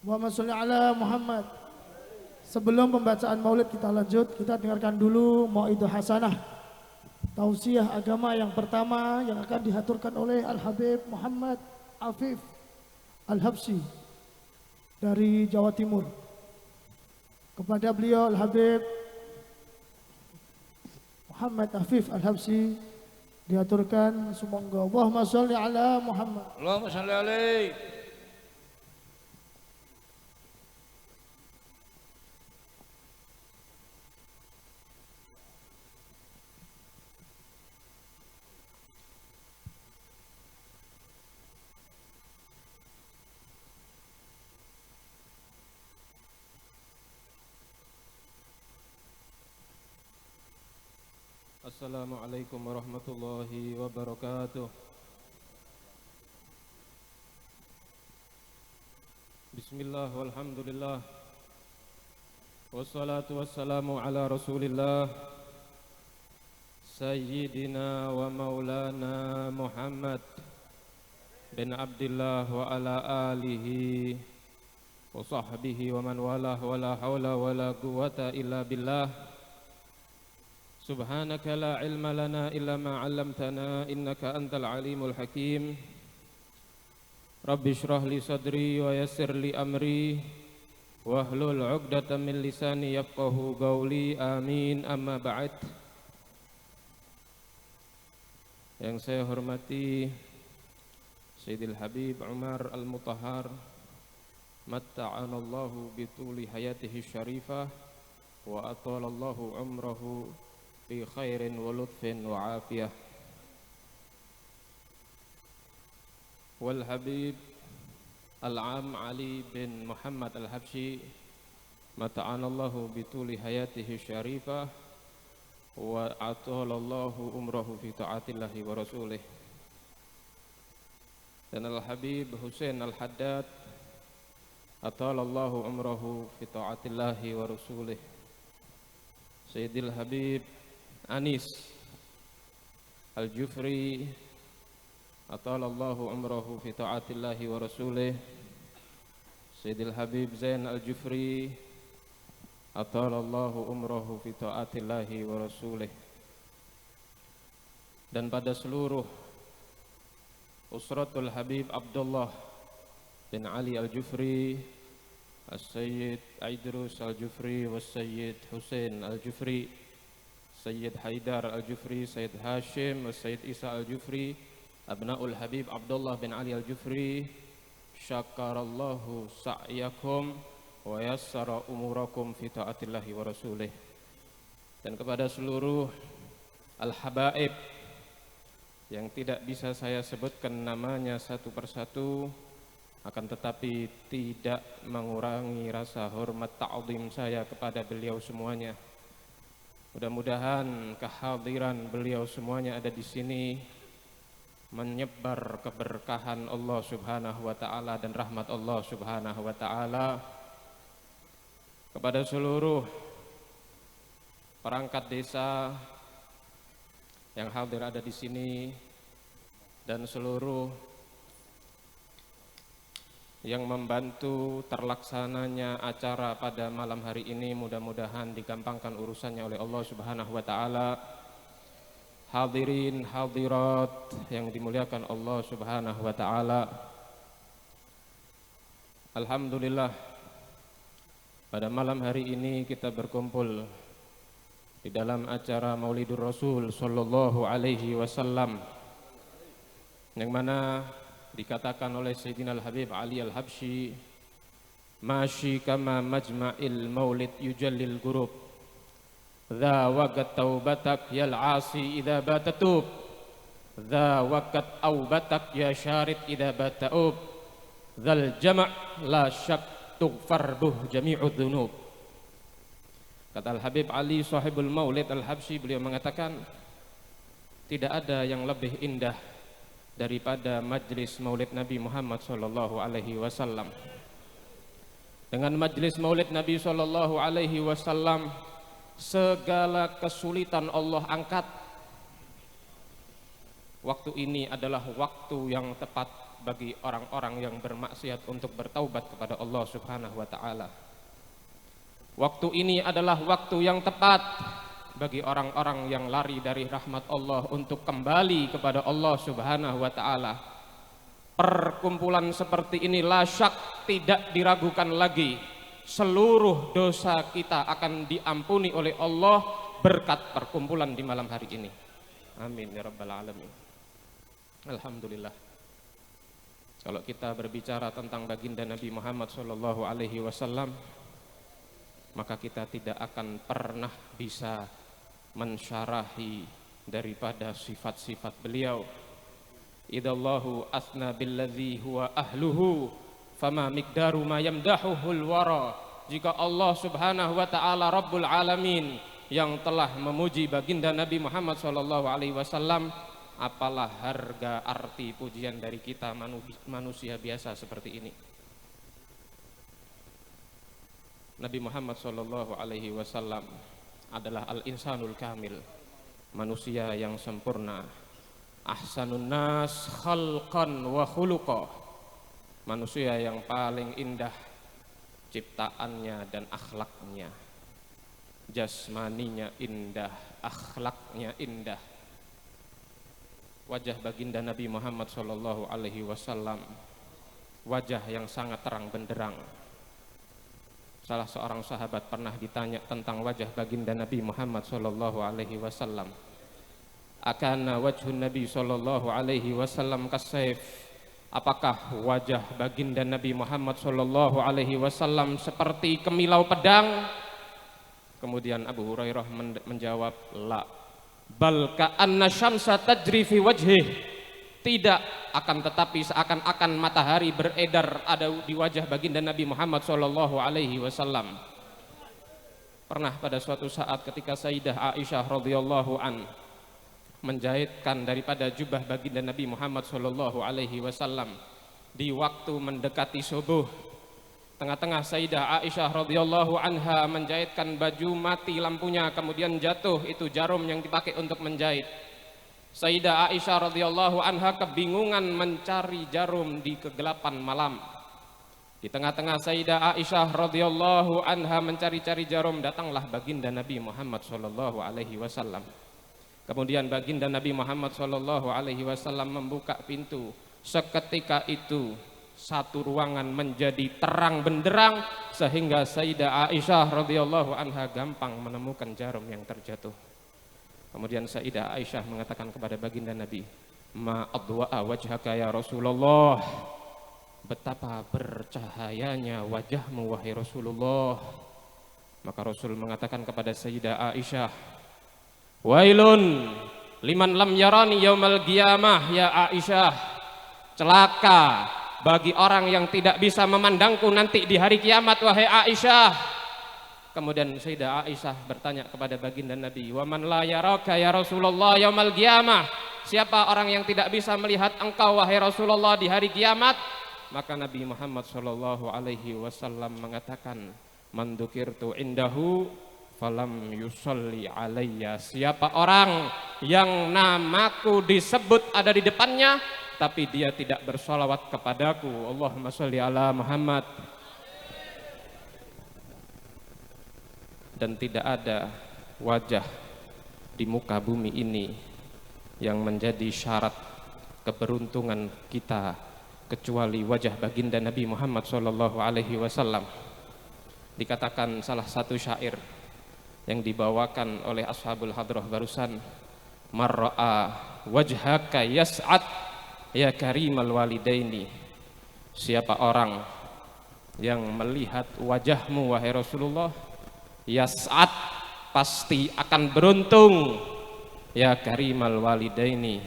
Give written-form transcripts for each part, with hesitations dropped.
Muhammad sholli ala Muhammad. Sebelum pembacaan maulid kita lanjut, kita dengarkan dulu mau'idah hasanah, tausiah agama yang pertama yang akan dihaturkan oleh Al-Habib Muhammad Afif Al-Habsyi dari Jawa Timur. Kepada beliau Al-Habib Muhammad Afif Al-Habsyi diaturkan semoga Allahumma sholli ala Muhammad. Allahumma sholli alaihi. Assalamualaikum warahmatullahi wabarakatuh. Bismillah walhamdulillah. Wassalatu wassalamu ala rasulillah Sayyidina wa maulana Muhammad bin Abdillah wa ala alihi wa sahbihi wa man walah wa la hawla wa la quwata illa billah. Subhanaka la ilma lana illa ma 'allamtana innaka antal alimul hakim. Rabbi shrah li sadri wa yassir li amri wahlul 'uqdatam min lisani yafqahu qawli. Amin. Amma ba'd. Yang saya hormati Sayyidil Habib Umar Al-Mutahhar, matta'anallahu bituli hayatihi syarifah wa atalallahu umrahu fi khairin wa lutfin wa afiyah. Wal Habib Al-Am Ali bin Muhammad Al-Habsyi, mata'anallahu bituli hayatihi syarifah wa atalallahu umrahu fi ta'atillahi wa rasulih. Dan Al-Habib Husain Al-Haddad, atalallahu umrahu fi ta'atillahi wa rasulih. Sayyidil Habib Anis Al-Jufri, atalallahu umrahu fi ta'atillahi wa rasulih. Sayyidil Habib Zain Al-Jufri, atalallahu umrahu fi ta'atillahi wa rasulih. Dan pada seluruh usratul Habib Abdullah bin Ali Al-Jufri, As-Sayyid Idrus Al-Jufri, Was-Sayyid Husain Al-Jufri, Sayyid Haidar Al-Jufri, Sayyid Hashim, Sayyid Isa Al-Jufri, Abnaul Habib Abdullah bin Ali Al-Jufri, syakarallahu sa'yakum wa yassara umurakum fi ta'atillahi wa rasulih. Dan kepada seluruh Al-Habaib yang tidak bisa saya sebutkan namanya satu persatu, akan tetapi tidak mengurangi rasa hormat ta'zim saya kepada beliau semuanya. Mudah-mudahan kehadiran beliau semuanya ada di sini menyebar keberkahan Allah Subhanahu wa taala dan rahmat Allah Subhanahu wa taala kepada seluruh perangkat desa yang hadir ada di sini dan seluruh yang membantu terlaksananya acara pada malam hari ini. Mudah-mudahan digampangkan urusannya oleh Allah Subhanahu wa taala. Hadirin hadirat yang dimuliakan Allah Subhanahu wa taala. Alhamdulillah, pada malam hari ini kita berkumpul di dalam acara Maulidur Rasul sallallahu alaihi wasallam, yang mana dikatakan oleh Sayyidina Al-Habib Ali Al-Habsyi, masyi kama majma'il maulid yujallil gurub, dha waqat taubatak yal asi idha batatub, dha waqat aubatak ya syarid idha bata'ub, dhal jama' la syak tughfar buh jami'ud dhunub. Kata Al-Habib Ali sahibul maulid Al-Habsyi, beliau mengatakan tidak ada yang lebih indah daripada majlis maulid Nabi Muhammad sallallahu alaihi wasallam. Dengan majlis maulid Nabi sallallahu alaihi wasallam, segala kesulitan Allah angkat. Waktu ini adalah waktu yang tepat bagi orang-orang yang bermaksiat untuk bertaubat kepada Allah Subhanahu wa taala. Waktu ini adalah waktu yang tepat bagi orang-orang yang lari dari rahmat Allah untuk kembali kepada Allah Subhanahu wa taala. Perkumpulan seperti ini la syak tidak diragukan lagi, seluruh dosa kita akan diampuni oleh Allah berkat perkumpulan di malam hari ini. Amin ya rabbal alamin. Alhamdulillah. Kalau kita berbicara tentang baginda Nabi Muhammad sallallahu alaihi wasallam, maka kita tidak akan pernah bisa mensyarahi daripada sifat-sifat beliau. Idallahu asna billadzi huwa ahluhu fama miqdaru ma yamdahuhul wara. Jika Allah Subhanahu wa taala Rabbul Alamin yang telah memuji baginda Nabi Muhammad sallallahu alaihi wasallam, apalah harga arti pujian dari kita manusia biasa seperti ini. Nabi Muhammad sallallahu alaihi wasallam adalah al-insanul kamil, manusia yang sempurna. Ahsanun nas khalqan wa khuluqa, manusia yang paling indah ciptaannya dan akhlaknya. Jasmaninya indah, akhlaknya indah. Wajah baginda Nabi Muhammad sallallahu alaihi wasallam wajah yang sangat terang benderang. Salah seorang sahabat pernah ditanya tentang wajah baginda Nabi Muhammad sallallahu alaihi wasallam. Akana wajhun Nabi sallallahu alaihi wasallam kasayf? Apakah wajah baginda Nabi Muhammad sallallahu alaihi wasallam seperti kemilau pedang? Kemudian Abu Hurairah menjawab, la, bal ka'anna syamsa tajri fi wajhih. Tidak, akan tetapi seakan-akan matahari beredar ada di wajah baginda Nabi Muhammad sallallahu alaihi wasallam. Pernah pada suatu saat ketika Sayyidah Aisyah radhiyallahu an menjahitkan daripada jubah baginda Nabi Muhammad sallallahu alaihi wasallam di waktu mendekati subuh, tengah-tengah Sayyidah Aisyah radhiyallahu anha menjahitkan baju, mati lampunya, kemudian jatuh itu jarum yang dipakai untuk menjahit. Sayyidah Aisyah radhiyallahu anha kebingungan mencari jarum di kegelapan malam. Di tengah-tengah Sayyidah Aisyah radhiyallahu anha mencari-cari jarum, datanglah baginda Nabi Muhammad sallallahu alaihi wasallam. Kemudian baginda Nabi Muhammad sallallahu alaihi wasallam membuka pintu. Seketika itu satu ruangan menjadi terang benderang sehingga Sayyidah Aisyah radhiyallahu anha gampang menemukan jarum yang terjatuh. Kemudian Sayyidah Aisyah mengatakan kepada baginda Nabi, ma adwa'a wajhaka ya Rasulullah, betapa bercahayanya wajahmu wahai Rasulullah. Maka Rasul mengatakan kepada Sayyidah Aisyah, wailun liman lam yarani yaumal qiyamah ya Aisyah, celaka bagi orang yang tidak bisa memandangku nanti di hari kiamat wahai Aisyah. Kemudian Sayyidah Aisyah bertanya kepada baginda Nabi, wa man la yaraka ya Rasulullah yaumal qiyamah, siapa orang yang tidak bisa melihat engkau wahai Rasulullah di hari kiamat? Maka Nabi Muhammad sallallahu alaihi wasallam mengatakan, man dzukirtu indahu falam yusalli alayya, siapa orang yang namaku disebut ada di depannya tapi dia tidak bersolawat kepadaku. Allahumma sholli ala Muhammad. Dan tidak ada wajah di muka bumi ini yang menjadi syarat keberuntungan kita kecuali wajah baginda Nabi Muhammad sallallahu alaihi wasallam. Dikatakan salah satu syair yang dibawakan oleh ashabul hadrah barusan, marra'a wajhaka yas'ad ya karimal walidaini, siapa orang yang melihat wajahmu wahai Rasulullah, yas'ad pasti akan beruntung, ya karimal walidaini,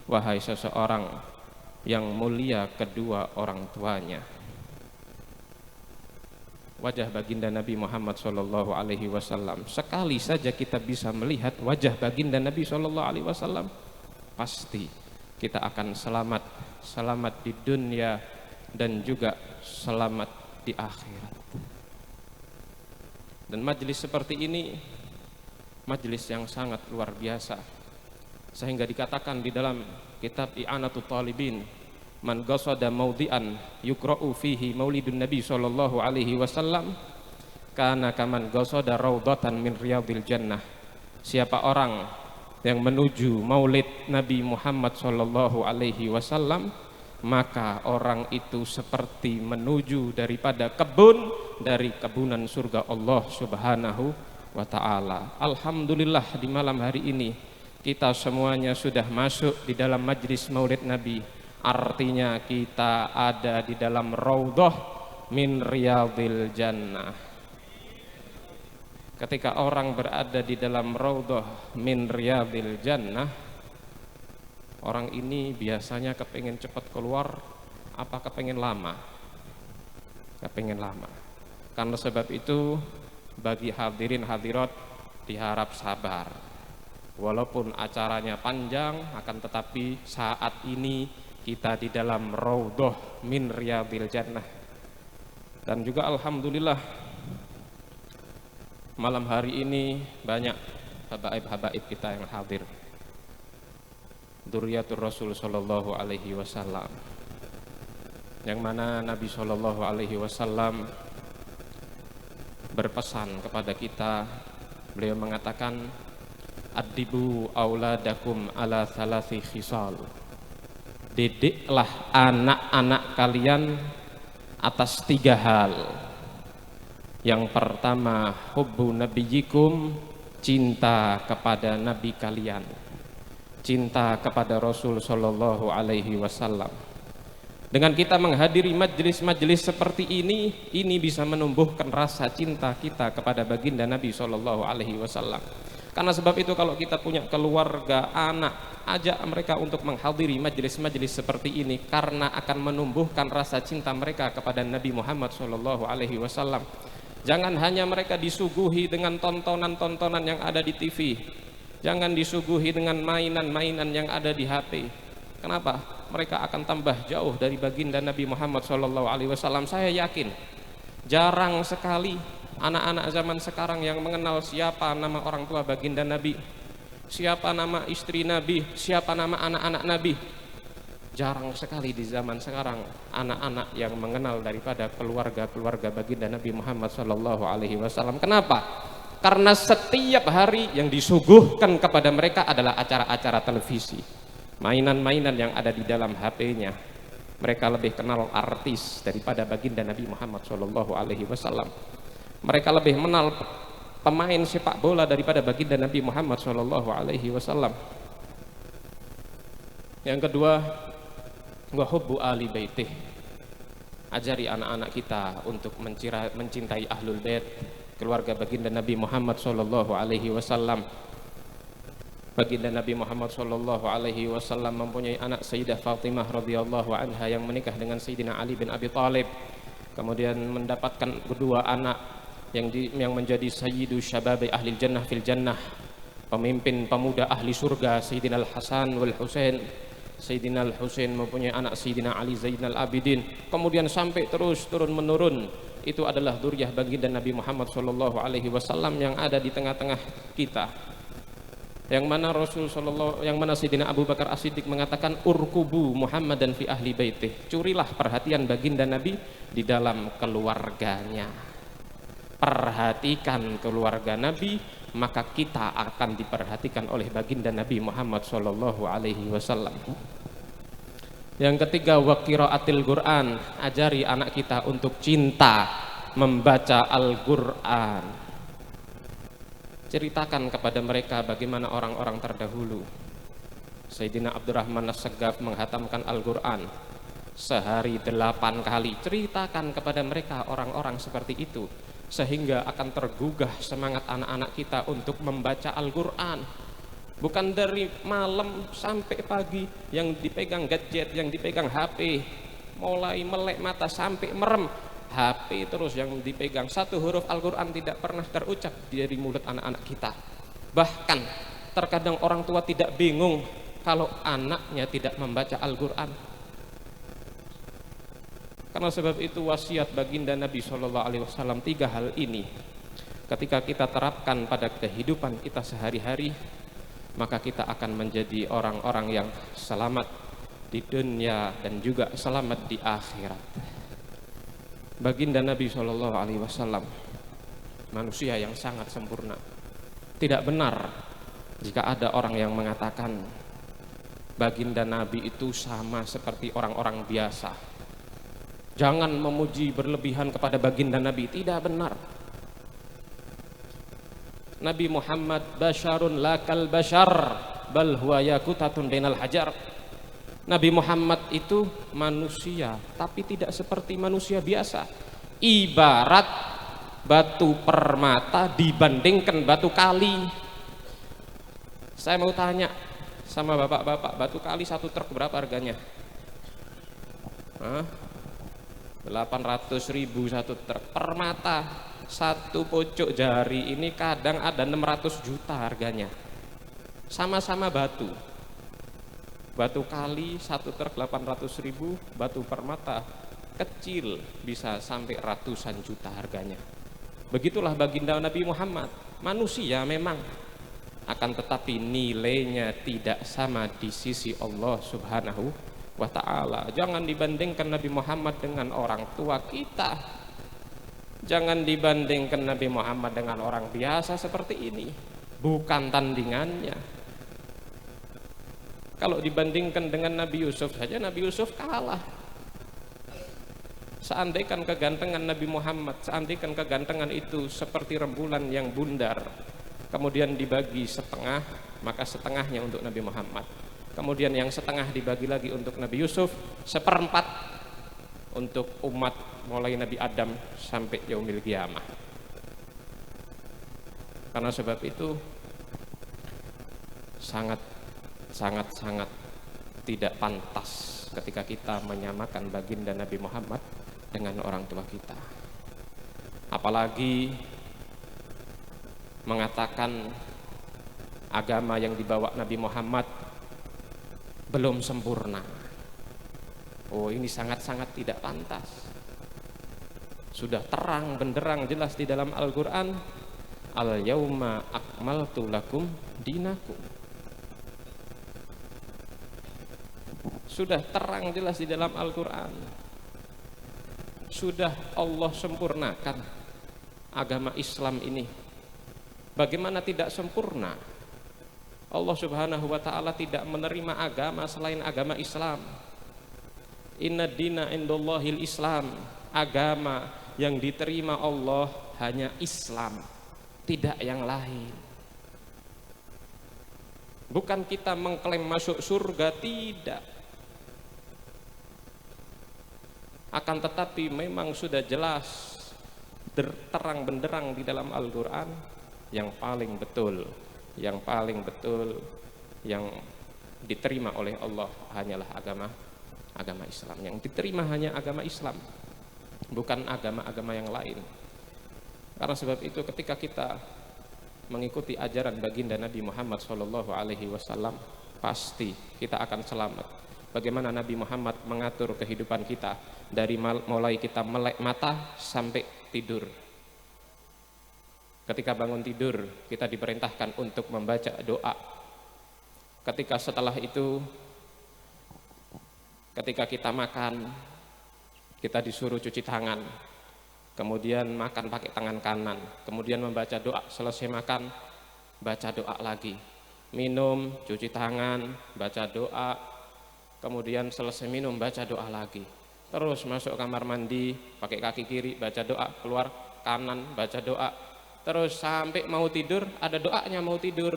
wahai seseorang yang mulia kedua orang tuanya. Wajah baginda Nabi Muhammad sallallahu alaihi wasallam, sekali saja kita bisa melihat wajah baginda Nabi sallallahu alaihi wasallam, pasti kita akan selamat, selamat di dunia dan juga selamat di akhirat. Dan majelis seperti ini majelis yang sangat luar biasa, sehingga dikatakan di dalam kitab I'anatul Talibin man qasada mawdi'an yuqra'u fihi maulidun nabi sallallahu alaihi wasallam kana kaman qasada raudhatan min riyadil jannah. Siapa orang yang menuju maulid Nabi Muhammad sallallahu alaihi wasallam, maka orang itu seperti menuju daripada kebun dari kebunan surga Allah Subhanahu wa ta'ala. Alhamdulillah di malam hari ini kita semuanya sudah masuk di dalam majlis maulid Nabi. Artinya kita ada di dalam raudhah min riyadil jannah. Ketika orang berada di dalam raudhah min riyadil jannah, orang ini biasanya kepengen cepat keluar apa kepengen lama? Kepengen lama. Karena sebab itu bagi hadirin hadirat diharap sabar. Walaupun acaranya panjang, akan tetapi saat ini kita di dalam raudhah min riyadil jannah. Dan juga alhamdulillah malam hari ini banyak habaib-habaib kita yang hadir. Dzurriyyatur Rasul sallallahu alaihi wasallam. Yang mana Nabi sallallahu alaihi wasallam berpesan kepada kita, beliau mengatakan, "Addibu auladakum ala thalathi khisal." Didiklah anak-anak kalian atas 3 hal. Yang pertama, hubbu nabiyyikum, cinta kepada nabi kalian, cinta kepada Rasul sallallahu alaihi wasallam. Dengan kita menghadiri majlis-majlis seperti ini bisa menumbuhkan rasa cinta kita kepada baginda Nabi sallallahu alaihi wasallam. Karena sebab itu kalau kita punya keluarga, anak, ajak mereka untuk menghadiri majlis-majlis seperti ini, karena akan menumbuhkan rasa cinta mereka kepada Nabi Muhammad sallallahu alaihi wasallam. Jangan hanya mereka disuguhi dengan tontonan-tontonan yang ada di TV. Jangan disuguhi dengan mainan-mainan yang ada di HP. Kenapa? Mereka akan tambah jauh dari baginda Nabi Muhammad SAW. Saya yakin jarang sekali anak-anak zaman sekarang yang mengenal siapa nama orang tua baginda Nabi, siapa nama istri Nabi, siapa nama anak-anak Nabi. Jarang sekali di zaman sekarang anak-anak yang mengenal daripada keluarga-keluarga baginda Nabi Muhammad SAW. Kenapa? Karena setiap hari yang disuguhkan kepada mereka adalah acara-acara televisi, mainan-mainan yang ada di dalam HP-nya. Mereka lebih kenal artis daripada baginda Nabi Muhammad SAW. Mereka lebih mengenal pemain sepak bola daripada baginda Nabi Muhammad SAW. Yang kedua, wa hubbu ali baitih. Ajari anak-anak kita untuk mencintai ahlul bait, keluarga baginda Nabi Muhammad sallallahu alaihi wasallam. Baginda Nabi Muhammad sallallahu alaihi wasallam mempunyai anak Sayyidah Fatimah radhiyallahu anha yang menikah dengan Sayyidina Ali bin Abi Thalib. Kemudian mendapatkan kedua anak yang menjadi sayyidu syababi ahli jannah fil jannah, pemimpin pemuda ahli surga, Sayyidina Al-Hasan wal Husain. Sayyidina Al-Husain mempunyai anak Sayyidina Ali Zainal Abidin. Kemudian sampai terus turun menurun, itu adalah dzurriyyah baginda Nabi Muhammad sallallahu alaihi wasallam yang ada di tengah-tengah kita. Yang mana Sayyidina Abu Bakar As-Siddiq mengatakan, urkubu Muhammadan fi ahli baitih. Curilah perhatian baginda Nabi di dalam keluarganya. Perhatikan keluarga Nabi, maka kita akan diperhatikan oleh baginda Nabi Muhammad sallallahu alaihi wasallam. Yang ketiga, wa qiraatil Qur'an. Ajari anak kita untuk cinta membaca Al-Qur'an. Ceritakan kepada mereka bagaimana orang-orang terdahulu. Sayyidina Abdurrahman As-Saggaf menghatamkan Al-Qur'an sehari 8 kali. Ceritakan kepada mereka orang-orang seperti itu, sehingga akan tergugah semangat anak-anak kita untuk membaca Al-Qur'an. Bukan dari malam sampai pagi yang dipegang gadget, yang dipegang HP, mulai melek mata sampai merem, HP terus yang dipegang. Satu huruf Al-Qur'an tidak pernah terucap dari mulut anak-anak kita. Bahkan terkadang orang tua tidak bingung kalau anaknya tidak membaca Al-Qur'an. Karena sebab itu wasiat baginda Nabi SAW 3 hal ini ketika kita terapkan pada kehidupan kita sehari-hari, maka kita akan menjadi orang-orang yang selamat di dunia dan juga selamat di akhirat. Baginda Nabi Shallallahu Alaihi Wasallam manusia yang sangat sempurna. Tidak benar jika ada orang yang mengatakan baginda Nabi itu sama seperti orang-orang biasa. Jangan memuji berlebihan kepada baginda Nabi, tidak benar. Nabi Muhammad basyarun lakal basyar bal huwa yakutatun bainal hajar. Nabi Muhammad itu manusia, tapi tidak seperti manusia biasa. Ibarat batu permata dibandingkan batu kali. Saya mau tanya sama bapak-bapak, batu kali 1 truk berapa harganya? 800.000 1 truk. Permata 1 pucuk jari ini kadang ada 600 juta harganya. Sama-sama batu. Batu kali 1 truk 800.000, batu permata kecil bisa sampai ratusan juta harganya. Begitulah baginda Nabi Muhammad, manusia memang, akan tetapi nilainya tidak sama di sisi Allah Subhanahu wa ta'ala. Jangan dibandingkan Nabi Muhammad dengan orang tua kita, jangan dibandingkan Nabi Muhammad dengan orang biasa seperti ini, bukan tandingannya. Kalau dibandingkan dengan Nabi Yusuf saja, Nabi Yusuf kalah. Seandaikan kegantengan Nabi Muhammad, seandaikan kegantengan itu seperti rembulan yang bundar, kemudian dibagi setengah, maka setengahnya untuk Nabi Muhammad. Kemudian yang setengah dibagi lagi untuk Nabi Yusuf, 1/4 untuk umat mulai Nabi Adam sampai yaumil qiyamah. Karena sebab itu sangat tidak pantas ketika kita menyamakan baginda Nabi Muhammad dengan orang tua kita. Apalagi mengatakan agama yang dibawa Nabi Muhammad belum sempurna. Oh, ini sangat-sangat tidak pantas. Sudah terang benderang jelas di dalam Al-Qur'an, al-yauma akmaltu lakum dinakum. Sudah terang jelas di dalam Al-Qur'an. Sudah Allah sempurnakan agama Islam ini. Bagaimana tidak sempurna? Allah Subhanahu wa ta'ala tidak menerima agama selain agama Islam. Inna dina indallahil Islam. Agama yang diterima Allah hanya Islam, tidak yang lain. Bukan kita mengklaim masuk surga, tidak. Akan tetapi memang sudah jelas terang benderang di dalam Al-Qur'an, yang paling betul yang diterima oleh Allah hanyalah agama Islam. Yang diterima hanya agama Islam, bukan agama-agama yang lain. Karena sebab itu ketika kita mengikuti ajaran baginda Nabi Muhammad SAW, pasti kita akan selamat. Bagaimana Nabi Muhammad mengatur kehidupan kita dari mulai kita melek mata sampai tidur. Ketika bangun tidur, kita diperintahkan untuk membaca doa. Ketika setelah itu, ketika kita makan, kita disuruh cuci tangan. Kemudian makan pakai tangan kanan. Kemudian membaca doa. Selesai makan, baca doa lagi. Minum, cuci tangan, baca doa. Kemudian selesai minum, baca doa lagi. Terus masuk kamar mandi, pakai kaki kiri, baca doa. Keluar kanan, baca doa. Terus sampai mau tidur, ada doanya mau tidur.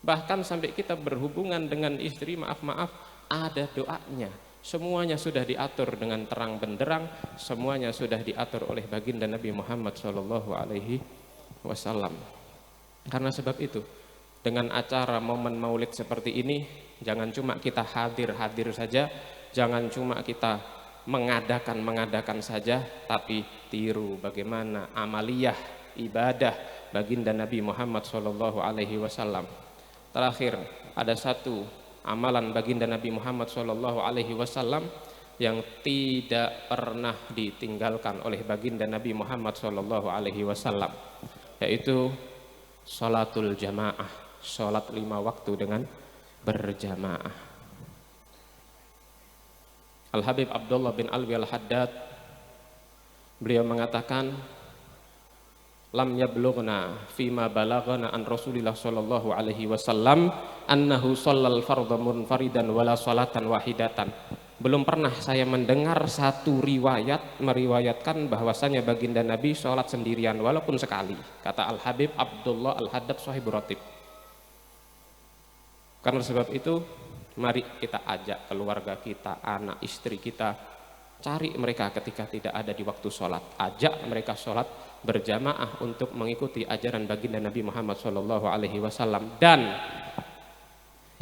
Bahkan sampai kita berhubungan dengan istri, maaf, ada doanya. Semuanya sudah diatur dengan terang benderang, semuanya sudah diatur oleh baginda Nabi Muhammad SAW. Karena sebab itu, dengan acara momen maulid seperti ini, jangan cuma kita hadir saja, jangan cuma kita mengadakan saja, tapi tiru bagaimana amaliyah ibadah baginda Nabi Muhammad SAW. Terakhir, ada satu amalan baginda Nabi Muhammad SAW yang tidak pernah ditinggalkan oleh baginda Nabi Muhammad SAW, yaitu sholatul jamaah, sholat 5 waktu dengan berjamaah. Al-Habib Abdullah bin Alwi Al-Haddad, beliau mengatakan, lam yablughna fima balaghana an Rasulillah sallallahu alaihi wasallam annahu shallal fardha munfaridan wala salatan wahidatan. Belum pernah saya mendengar satu riwayat meriwayatkan bahwasanya baginda Nabi sholat sendirian walaupun sekali, kata Al-Habib Abdullah Al-Haddad Shahibur Ratib. Karena sebab itu, mari kita ajak keluarga kita, anak istri kita, cari mereka ketika tidak ada di waktu sholat, ajak mereka sholat berjamaah untuk mengikuti ajaran baginda Nabi Muhammad SAW. Dan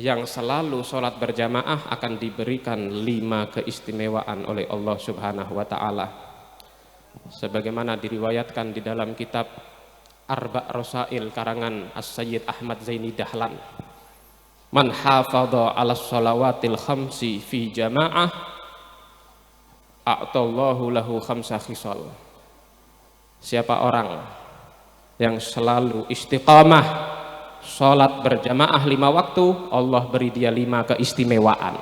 yang selalu sholat berjamaah akan diberikan 5 keistimewaan oleh Allah Subhanahu wa Ta'ala, sebagaimana diriwayatkan di dalam kitab Arba' Rasail karangan As-Sayyid Ahmad Zaini Dahlan. Man hafadha 'ala shalawatil khamsi fi jamaah a'tallahu lahu khamsa khisal. Siapa orang yang selalu istiqamah sholat berjamaah 5 waktu, Allah beri dia 5 keistimewaan.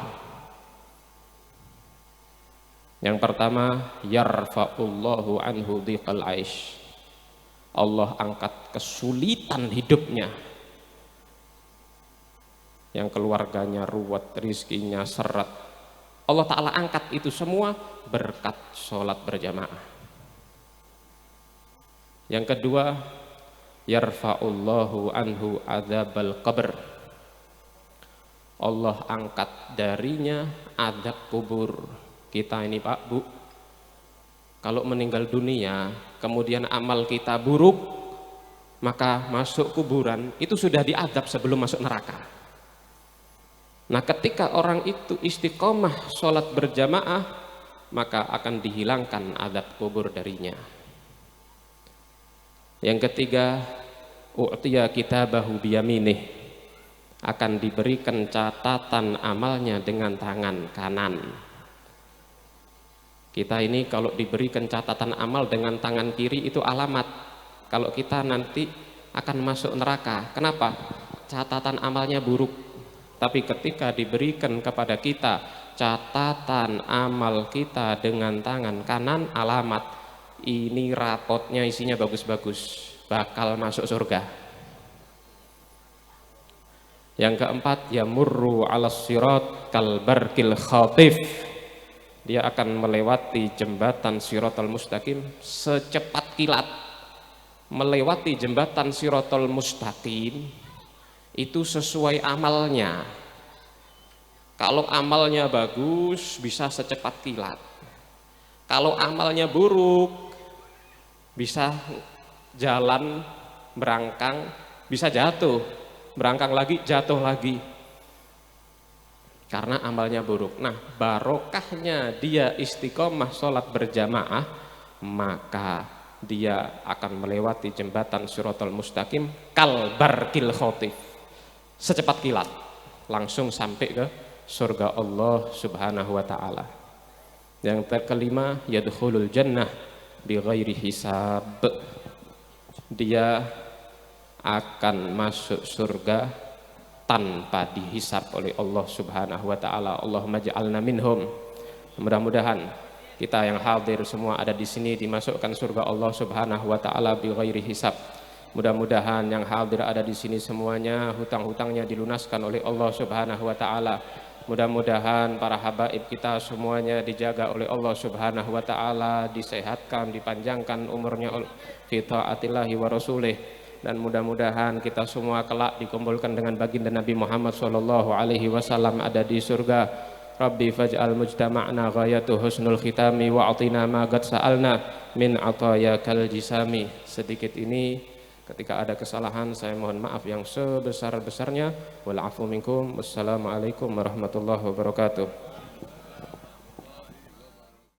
Yang pertama, yarfa'ullahu anhu dhiqal aish. Allah angkat kesulitan hidupnya, yang keluarganya ruwet, rizkinya seret, Allah Ta'ala angkat itu semua berkat sholat berjamaah. Yang kedua, yarfa'ullahu anhu adzabal qabr. Allah angkat darinya azab kubur. Kita ini Pak, Bu, kalau meninggal dunia kemudian amal kita buruk, maka masuk kuburan itu sudah diazab sebelum masuk neraka. Nah, ketika orang itu istiqomah sholat berjamaah, maka akan dihilangkan azab kubur darinya. Yang ketiga, u'tiya kitabahu biyaminih, akan diberikan catatan amalnya dengan tangan kanan. Kita ini kalau diberikan catatan amal dengan tangan kiri itu alamat kalau kita nanti akan masuk neraka. Kenapa? Catatan amalnya buruk. Tapi ketika diberikan kepada kita catatan amal kita dengan tangan kanan, alamat ini rapotnya isinya bagus-bagus, bakal masuk surga. Yang keempat, yamurru 'alas sirat kal barqil khatif. Dia akan melewati jembatan Shiratal Mustaqim secepat kilat. Melewati jembatan Shiratal Mustaqim itu sesuai amalnya. Kalau amalnya bagus bisa secepat kilat. Kalau amalnya buruk bisa jalan berangkang, bisa jatuh, berangkang lagi, jatuh lagi, karena amalnya buruk. Nah, barokahnya dia istiqomah sholat berjamaah, maka dia akan melewati jembatan Shiratal Mustaqim kal barqil khatif, secepat kilat, langsung sampai ke surga Allah Subhanahu wa Ta'ala. Yang kelima, yadkhulul jannah bi ghairi hisab. Dia akan masuk surga tanpa dihisab oleh Allah Subhanahu wa Ta'ala. Allahumma ja'alna minhum. Mudah-mudahan kita yang hadir semua ada di sini dimasukkan surga Allah Subhanahu wa Ta'ala bi ghairi hisab. Mudah-mudahan yang hadir ada di sini semuanya hutang-hutangnya dilunaskan oleh Allah Subhanahu wa Ta'ala. Mudah-mudahan para habaib kita semuanya dijaga oleh Allah Subhanahu wa Ta'ala, disehatkan, dipanjangkan umurnya fi taatillahi wa rasulih, dan mudah-mudahan kita semua kelak dikumpulkan dengan baginda Nabi Muhammad sallallahu alaihi wasallam ada di surga. Rabbi faj'al mujtama'na ghayatu husnul khitami wa atina ma qad sa'alna min atayakal jisami. Sedikit ini, ketika ada kesalahan saya mohon maaf yang sebesar-besarnya. Wal afu minkum. Wassalamualaikum warahmatullahi wabarakatuh.